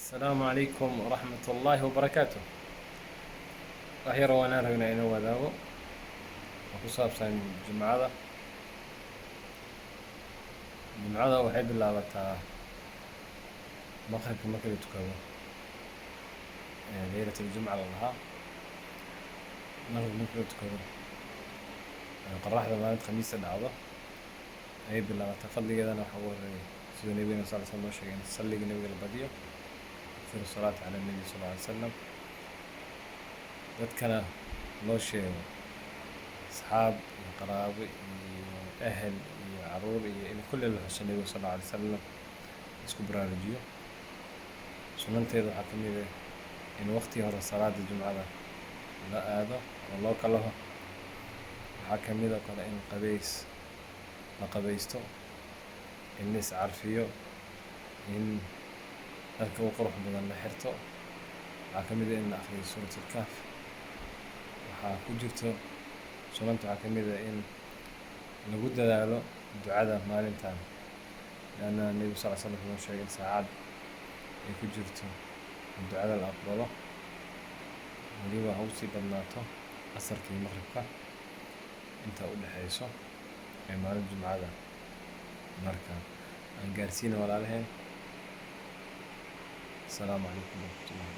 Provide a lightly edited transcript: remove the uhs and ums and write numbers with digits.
السلام عليكم ورحمة الله وبركاته. waxyar oo aan rabnaa inuu wadaago oo ku saabsan jumcada. Jumcada waxay bilaabataa maqribka marka la tukado laylatul jumca la dhahaa. Maqribka marka la tukado qoraxda maalinta khamiista dhacdo ayay bilaabataa. Fadligeedana waxa ugu horeeya sida nabigeena sallallahu alayhi wasallam noo sheegay in salliga nabiga la badiyo sida salaatu cala nabi sallallahu alayhi wasallam dadkana loo sheego asxaab iyo qaraabo iyo ahel iyo caruur iyo in kulli la xuso nabiga sallallahu alayhi wasallam isku baraarujiyo. Sunanteeda waxaa ka mid ah in waqti hore salaada jumcada la aado oo loo kalaho. waxaa ka mid oo kale in la qabaysto, in la iscarfiyo, in dharka ugu qurux badan la xirto. waxaa ka mid ah in la akhriyo suuratul kahf. waxaa ku jirto sunanta waxaa ka mid ah in lagu dadaalo ducada maalintan leanna nabiga sallallahu alayhi wasallam wuxuu sheegay in saacad ay ku jirto in ducada la aqbalo weliba ha usii badnaato casarka iyo maqribka inta u dhexayso ee maalin jumcada. marka aan gaarsiina walaalaheen. asalaamu calaykum waraxmatullahi